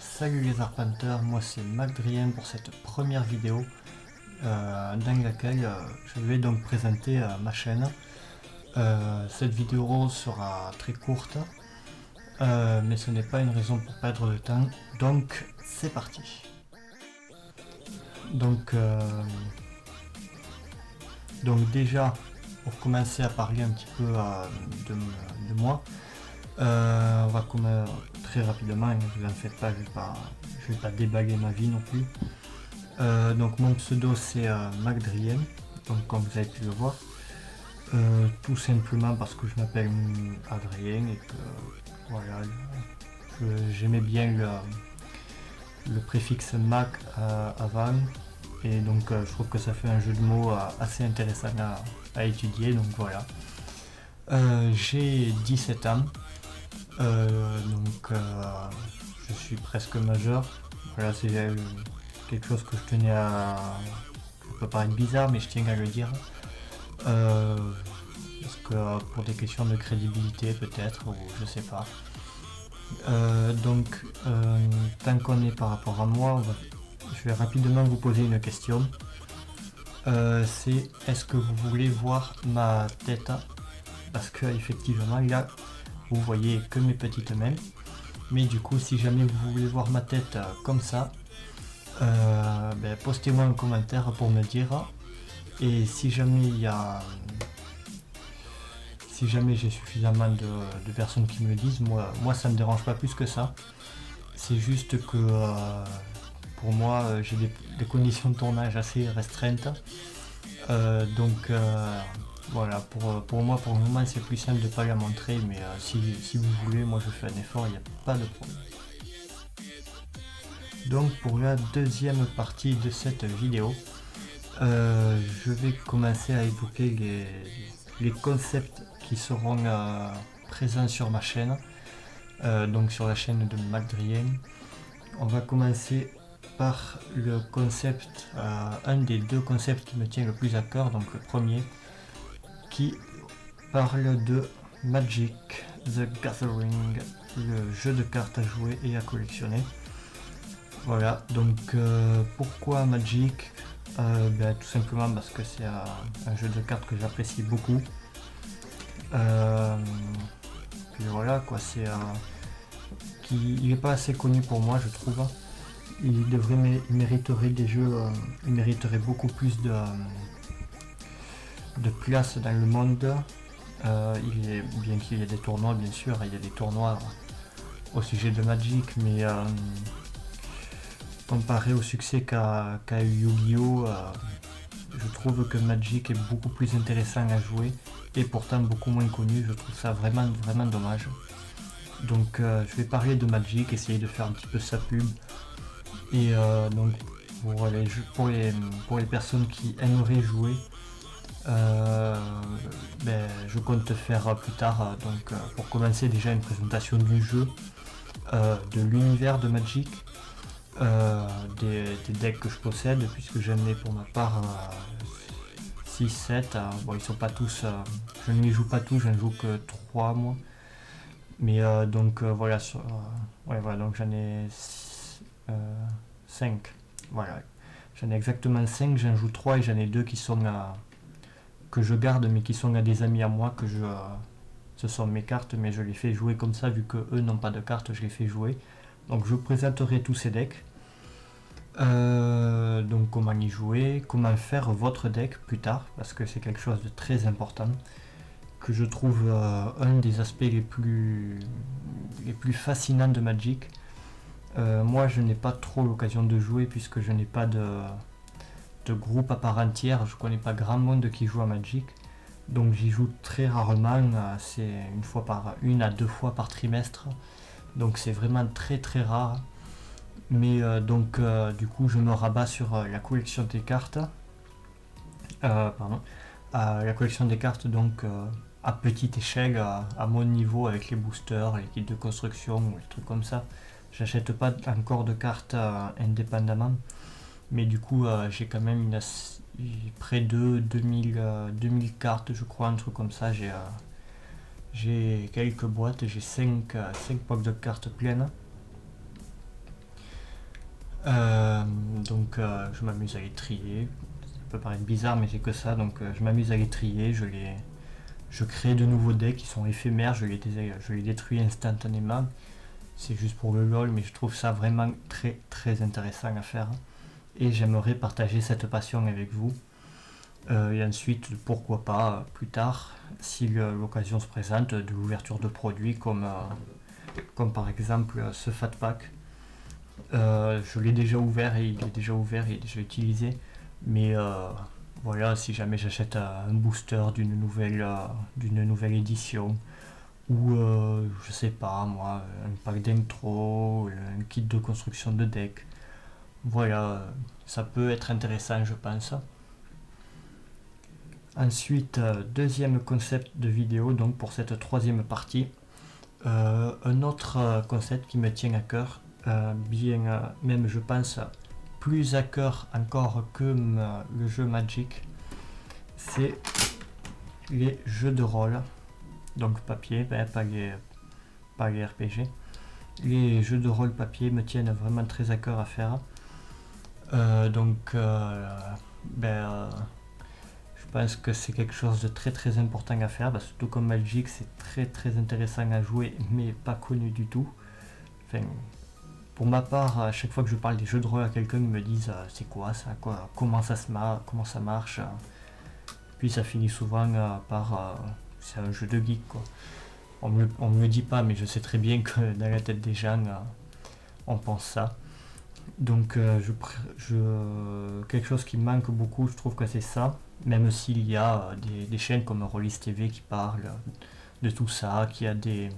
Salut les arpenteurs, moi c'est MacDrien pour cette première vidéo dans laquelle je vais donc présenter ma chaîne. Cette vidéo sera très courte, mais ce n'est pas une raison pour perdre de temps, donc c'est parti. Donc, euh, donc déjà, pour commencer à parler un petit peu de moi, on va très rapidement, ne vous en faites pas, je vais pas déballer ma vie non plus. Donc mon pseudo c'est MacDrien, donc comme vous avez pu le voir, tout simplement parce que je m'appelle Adrien et que voilà, j'aimais bien le préfixe Mac avant, et donc je trouve que ça fait un jeu de mots assez intéressant à étudier, donc voilà. J'ai 17 ans, je suis presque majeur. Voilà, c'est quelque chose que je tenais à... Ça peut paraître bizarre, mais je tiens à le dire. Euh, Parce que pour des questions de crédibilité peut-être, ou je sais pas. Tant qu'on est par rapport à moi, je vais rapidement vous poser une question. C'est est-ce que vous voulez voir ma tête? Parce que effectivement là, vous voyez que mes petites mains. Mais du coup, si jamais vous voulez voir ma tête comme ça, postez-moi un commentaire pour me dire. Et si jamais j'ai suffisamment de personnes qui me le disent, moi ça me dérange pas plus que ça. C'est juste que pour moi j'ai des conditions de tournage assez restreintes. Voilà, pour moi pour le moment c'est plus simple de pas la montrer, mais si vous voulez, moi je fais un effort, il n'y a pas de problème. Donc pour la deuxième partie de cette vidéo, je vais commencer à évoquer les concepts qui seront présents sur ma chaîne, donc sur la chaîne de MacDrien. On va commencer par le concept, un des deux concepts qui me tient le plus à cœur, donc le premier, qui parle de Magic the Gathering, le jeu de cartes à jouer et à collectionner. Voilà, pourquoi Magic? Tout simplement parce que c'est un jeu de cartes que j'apprécie beaucoup. Puis voilà quoi, il n'est pas assez connu pour moi, je trouve. Il mériterait des jeux, il mériterait beaucoup plus de place dans le monde. Bien qu'il y ait des tournois, bien sûr, il y a des tournois au sujet de Magic, mais comparé au succès qu'a eu Yu-Gi-Oh! Je trouve que Magic est beaucoup plus intéressant à jouer et pourtant beaucoup moins connu. Je trouve ça vraiment, vraiment dommage. Je vais parler de Magic, essayer de faire un petit peu sa pub. Et pour les personnes qui aimeraient jouer, je compte faire plus tard, pour commencer déjà une présentation du jeu, de l'univers de Magic, des decks que je possède, puisque j'en ai pour ma part 6-7. Bon, ils sont pas tous, je ne les joue pas tous, j'en joue que 3 moi. Mais voilà, voilà, donc j'en ai 5. Voilà, j'en ai exactement 5, j'en joue 3 et j'en ai 2 qui sont que je garde, mais qui sont à des amis à moi ce sont mes cartes, mais je les fais jouer comme ça, vu que eux n'ont pas de cartes, je les fais jouer. Donc je vous présenterai tous ces decks. Donc comment y jouer, comment faire votre deck plus tard, parce que c'est quelque chose de très important, que je trouve un des aspects les plus fascinants de Magic. Moi je n'ai pas trop l'occasion de jouer puisque je n'ai pas de groupe à part entière, je connais pas grand monde qui joue à Magic, donc j'y joue très rarement, c'est une à deux fois par trimestre, donc c'est vraiment très très rare. Mais du coup je me rabats sur la collection des cartes, la collection des cartes à petite échelle, à mon niveau, avec les boosters, les kits de construction ou les trucs comme ça. J'achète pas encore de cartes indépendamment, mais du coup j'ai quand même près de 2000 cartes, je crois, un truc comme ça. J'ai quelques boîtes, j'ai 5 packs de cartes pleines. Je m'amuse à les trier. Ça peut paraître bizarre, mais j'ai que ça. Donc je m'amuse à les trier. Je crée de nouveaux decks qui sont éphémères. Je les détruis instantanément. C'est juste pour le lol, mais je trouve ça vraiment très très intéressant à faire. Et j'aimerais partager cette passion avec vous. Et ensuite, pourquoi pas, plus tard, si l'occasion se présente, de l'ouverture de produits comme par exemple ce Fat Pack. Je l'ai déjà ouvert et il est déjà utilisé. Mais voilà, si jamais j'achète un booster d'une nouvelle édition, ou je sais pas moi, un pack d'intro, un kit de construction de deck, voilà, ça peut être intéressant, je pense. Ensuite, deuxième concept de vidéo, donc pour cette troisième partie, un autre concept qui me tient à cœur, même je pense plus à cœur encore que le jeu Magic, c'est les jeux de rôle, donc papier, pas les RPG. Les jeux de rôle papier me tiennent vraiment très à cœur à faire. Je pense que c'est quelque chose de très très important à faire, parce que tout comme Magic, c'est très très intéressant à jouer, mais pas connu du tout. Enfin, pour ma part, à chaque fois que je parle des jeux de rôle à quelqu'un, ils me disent c'est quoi ça, comment ça marche. Puis ça finit souvent par c'est un jeu de geek quoi. On me le dit pas, mais je sais très bien que dans la tête des gens, on pense ça. Donc quelque chose qui me manque beaucoup, je trouve que c'est ça. Même s'il y a des chaînes comme Rollis TV qui parlent de tout ça, qui a des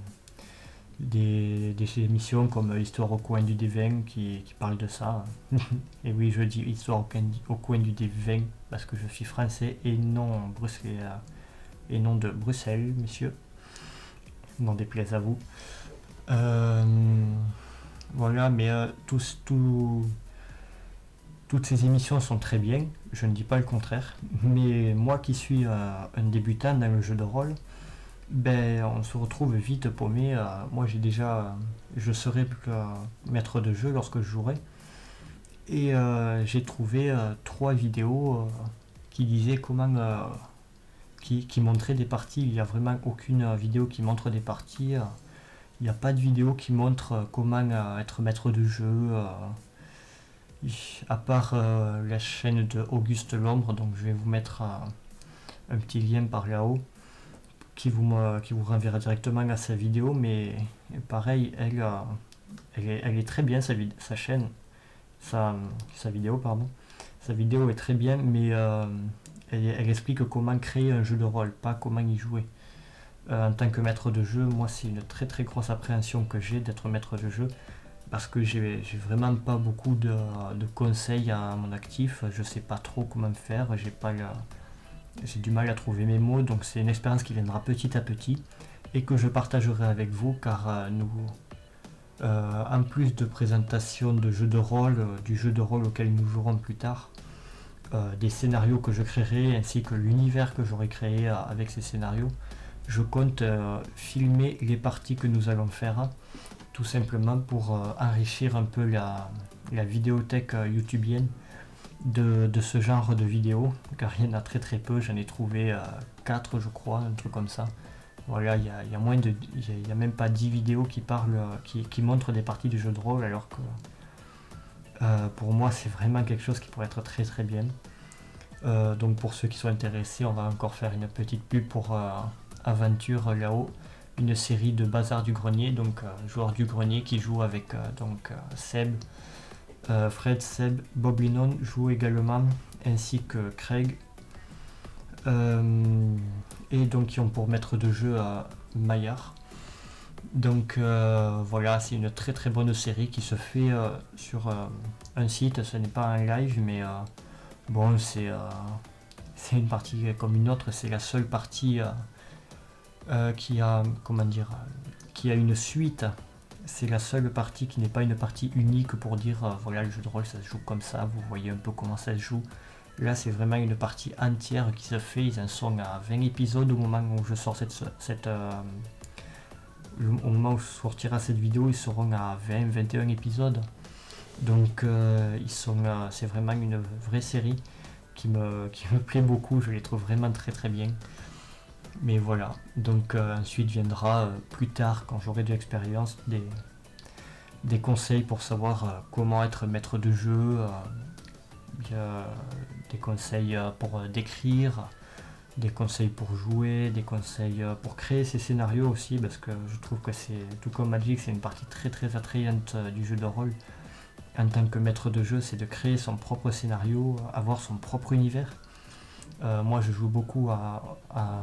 émissions comme Histoire au coin du Dévin qui parlent de ça. Et oui, je dis Histoire au coin du Dévin parce que je suis français et non bruxellois, et non de Bruxelles, messieurs. N'en déplaise à vous. Voilà, mais toutes ces émissions sont très bien, je ne dis pas le contraire, mais moi qui suis un débutant dans le jeu de rôle, on se retrouve vite paumé. Moi je serai maître de jeu lorsque je jouerai, et j'ai trouvé 3 vidéos qui disaient qui montraient des parties. Il n'y a vraiment aucune vidéo qui montre des parties. Il n'y a pas de vidéo qui montre comment être maître de jeu. À part la chaîne de Auguste Lombre, donc je vais vous mettre un petit lien par là-haut qui vous renverra directement à sa vidéo, mais pareil, elle est très bien, sa chaîne, sa vidéo, pardon. Sa vidéo est très bien, mais elle explique comment créer un jeu de rôle, pas comment y jouer. En tant que maître de jeu, moi c'est une très très grosse appréhension que j'ai d'être maître de jeu, parce que j'ai vraiment pas beaucoup de conseils à mon actif. Je sais pas trop comment faire, j'ai du mal à trouver mes mots, donc c'est une expérience qui viendra petit à petit et que je partagerai avec vous, car en plus de présentation de jeux de rôle, du jeu de rôle auquel nous jouerons plus tard, des scénarios que je créerai ainsi que l'univers que j'aurai créé avec ces scénarios, je compte filmer les parties que nous allons faire, tout simplement pour enrichir un peu la vidéothèque youtubienne de ce genre de vidéos, car il y en a très très peu. J'en ai trouvé 4 je crois, un truc comme ça. Voilà, il y a même pas 10 vidéos qui montrent des parties du jeu de rôle, alors que pour moi c'est vraiment quelque chose qui pourrait être très très bien. Donc pour ceux qui sont intéressés, on va encore faire une petite pub pour Aventure là-haut, une série de Bazar du Grenier, donc joueur du grenier qui joue avec Seb, Fred, Seb, Bob Linon joue également, ainsi que Craig, et donc qui ont pour maître de jeu Maillard. Donc voilà, c'est une très très bonne série qui se fait sur un site. Ce n'est pas un live, mais bon, c'est une partie comme une autre. C'est la seule partie qui a une suite. C'est la seule partie qui n'est pas une partie unique pour dire voilà, le jeu de rôle ça se joue comme ça, vous voyez un peu comment ça se joue. Là c'est vraiment une partie entière qui se fait. Ils en sont à 20 épisodes au moment où je sors au moment où sortira cette vidéo. Ils seront à 20-21 épisodes. Donc c'est vraiment une vraie série qui me plaît beaucoup, je les trouve vraiment très très bien. Mais voilà, donc ensuite viendra plus tard, quand j'aurai de l'expérience, des conseils pour savoir comment être maître de jeu, des conseils pour décrire, des conseils pour jouer, des conseils pour créer ses scénarios aussi, parce que je trouve que c'est, tout comme Magic, c'est une partie très très attrayante du jeu de rôle. En tant que maître de jeu, c'est de créer son propre scénario, avoir son propre univers. Moi, je joue beaucoup à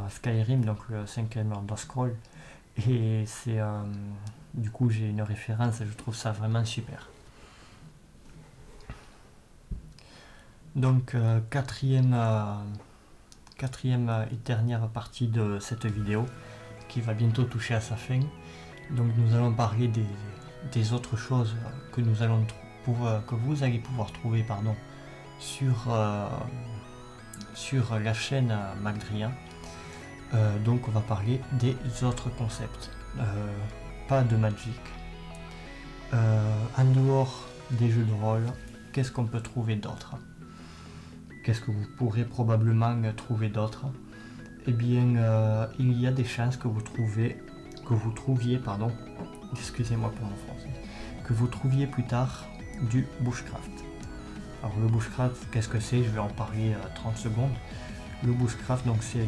Skyrim, donc le 5e Elder Scroll, et du coup, j'ai une référence et je trouve ça vraiment super. Donc, quatrième et dernière partie de cette vidéo, qui va bientôt toucher à sa fin. Donc, nous allons parler des autres choses que que vous allez pouvoir trouver, sur la chaîne Magdrien. Donc on va parler des autres concepts, pas de Magic. En dehors des jeux de rôle, qu'est-ce qu'on peut trouver d'autre? Qu'est-ce que vous pourrez probablement trouver d'autre? Eh bien, il y a des chances que vous trouviez, excusez-moi pour mon français, que vous trouviez plus tard du bushcraft. Alors le bushcraft, qu'est-ce que c'est? Je vais en parler 30 secondes. Le bushcraft, donc c'est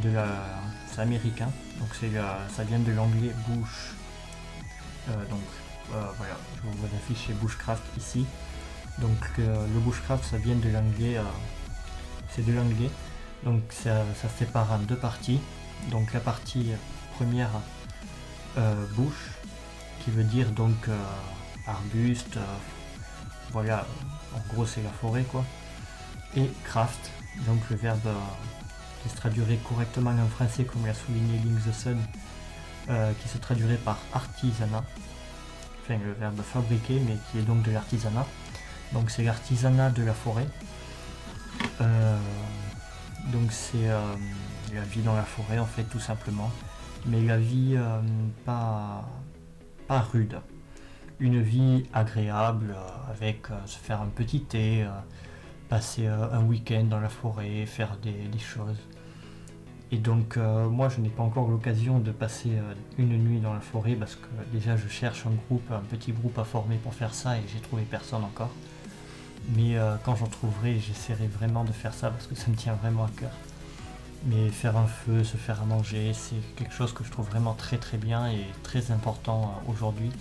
américain, donc ça vient de l'anglais bush. Voilà, je vous affiche bushcraft ici. Donc le bushcraft, ça vient de l'anglais, c'est de l'anglais. Donc ça se sépare en deux parties. Donc la partie première, bush, qui veut dire donc arbuste, voilà, en gros c'est la forêt quoi. Et craft, donc le verbe qui se traduirait correctement en français comme l'a souligné Link the Sun, qui se traduirait par artisanat, enfin le verbe fabriquer, mais qui est donc de l'artisanat. Donc c'est l'artisanat de la forêt. Donc c'est la vie dans la forêt en fait tout simplement, mais la vie pas rude, une vie agréable avec se faire un petit thé, passer un week-end dans la forêt, faire des choses. Et donc moi je n'ai pas encore l'occasion de passer une nuit dans la forêt parce que déjà je cherche un petit groupe à former pour faire ça et j'ai trouvé personne encore. Mais quand j'en trouverai, j'essaierai vraiment de faire ça parce que ça me tient vraiment à cœur. Mais faire un feu, se faire à manger, c'est quelque chose que je trouve vraiment très très bien et très important aujourd'hui.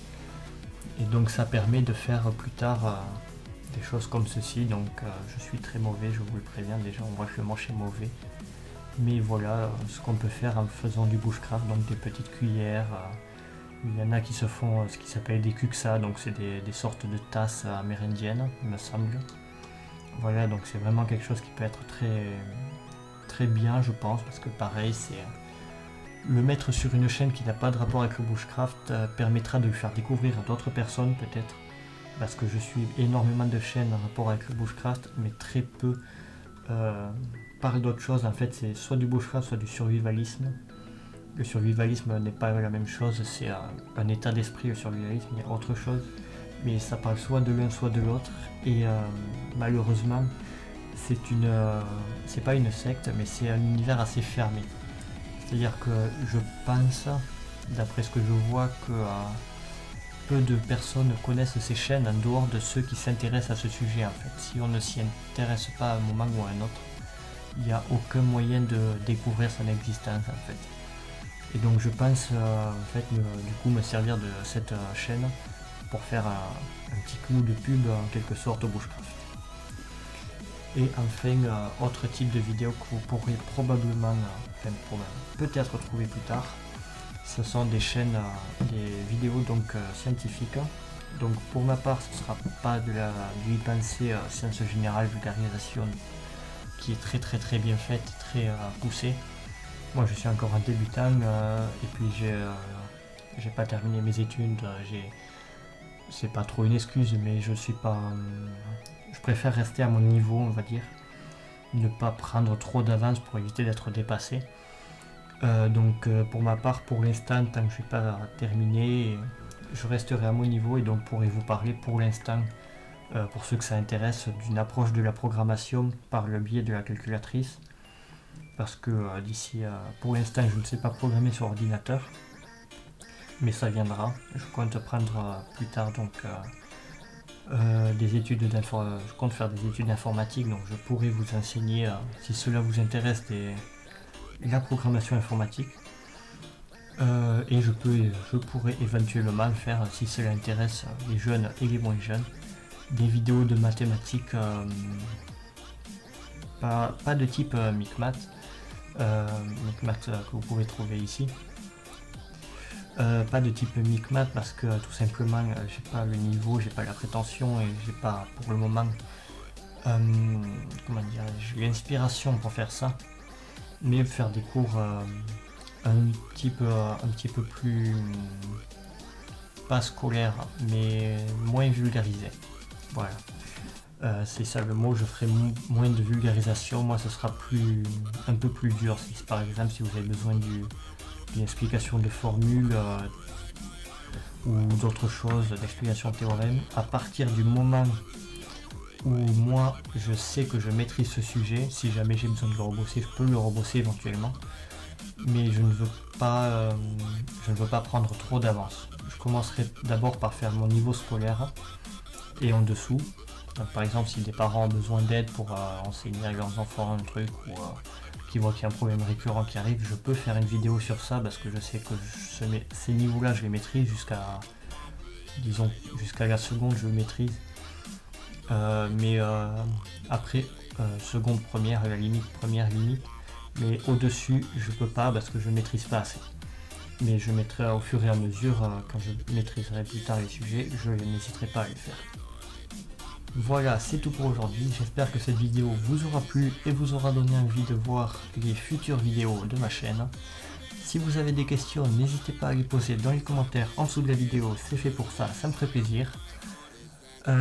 Et donc ça permet de faire plus tard des choses comme ceci. Donc je suis très mauvais, je vous le préviens déjà, on voit que le manche est mauvais. Mais voilà ce qu'on peut faire en faisant du bushcraft, donc des petites cuillères. Il y en a qui se font ce qui s'appelle des kuksas, donc c'est des sortes de tasses amérindiennes, il me semble. Voilà, donc c'est vraiment quelque chose qui peut être très, très bien, je pense, parce que pareil, c'est le mettre sur une chaîne qui n'a pas de rapport avec le bushcraft permettra de le faire découvrir à d'autres personnes peut-être, parce que je suis énormément de chaînes en rapport avec le bushcraft, mais très peu parle d'autres choses. En fait, c'est soit du bushcraft, soit du survivalisme. Le survivalisme n'est pas la même chose, c'est un état d'esprit, le survivalisme, il y a autre chose. Mais ça parle soit de l'un, soit de l'autre. Et malheureusement, c'est pas une secte, mais c'est un univers assez fermé. C'est-à-dire que je pense, d'après ce que je vois, que peu de personnes connaissent ces chaînes en dehors de ceux qui s'intéressent à ce sujet en fait. Si on ne s'y intéresse pas à un moment ou à un autre, il n'y a aucun moyen de découvrir son existence en fait. Et donc je pense en fait du coup me servir de cette chaîne pour faire un petit coup de pub en quelque sorte au bushcraft. Et enfin, autre type de vidéo que vous pourrez probablement, peut-être trouver plus tard, ce sont des chaînes, des vidéos donc scientifiques. Donc pour ma part, ce ne sera pas du e-pensée sciences générales, vulgarisation, qui est très très très bien faite, très poussée. Moi je suis encore un débutant et puis j'ai pas terminé mes études, c'est pas trop une excuse, mais je suis pas, je préfère rester à mon niveau, on va dire, ne pas prendre trop d'avance pour éviter d'être dépassé. Donc pour ma part, pour l'instant, tant que je suis pas terminé, je resterai à mon niveau et donc pourrai vous parler pour l'instant pour ceux que ça intéresse, d'une approche de la programmation par le biais de la calculatrice. Parce que pour l'instant, je ne sais pas programmer sur ordinateur, mais ça viendra. Je compte prendre plus tard donc je compte faire des études d'informatique, donc je pourrais vous enseigner, si cela vous intéresse, la programmation informatique. Et je pourrais éventuellement faire, si cela intéresse les jeunes et les moins jeunes, des vidéos de mathématiques, pas de type Micmath, que vous pouvez trouver ici. Pas de type Micmath parce que tout simplement j'ai pas le niveau, j'ai pas la prétention et j'ai pas pour le moment j'ai l'inspiration pour faire ça, mais faire des cours un petit peu plus pas scolaire mais moins vulgarisé. Voilà. C'est ça le mot, je ferai moins de vulgarisation, moi ce sera un peu plus dur. Si par exemple si vous avez besoin d'une explication de formules ou d'autres choses, d'explication de théorème, à partir du moment où moi je sais que je maîtrise ce sujet, si jamais j'ai besoin de le rebosser, je peux le rebosser éventuellement, mais je ne veux pas prendre trop d'avance. Je commencerai d'abord par faire mon niveau scolaire et en dessous. Donc, par exemple, si des parents ont besoin d'aide pour enseigner à leurs enfants un truc ou qui voient qu'il y a un problème récurrent qui arrive, je peux faire une vidéo sur ça parce que je sais que ces niveaux-là, je les maîtrise jusqu'à la seconde, je le maîtrise. Mais après, seconde, première, à la limite, première limite. Mais au-dessus, je peux pas parce que je ne maîtrise pas assez. Mais je mettrai au fur et à mesure, quand je maîtriserai plus tard les sujets, je n'hésiterai pas à les faire. Voilà, c'est tout pour aujourd'hui. J'espère que cette vidéo vous aura plu et vous aura donné envie de voir les futures vidéos de ma chaîne. Si vous avez des questions, n'hésitez pas à les poser dans les commentaires en dessous de la vidéo, c'est fait pour ça, ça me ferait plaisir.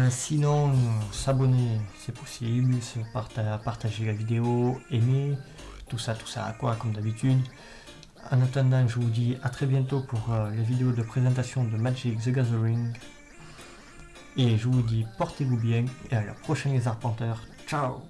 Sinon, s'abonner, c'est possible, partager la vidéo, aimer, tout ça, quoi, comme d'habitude. En attendant, je vous dis à très bientôt pour les vidéos de présentation de Magic the Gathering. Et je vous dis portez-vous bien et à la prochaine les arpenteurs. Ciao!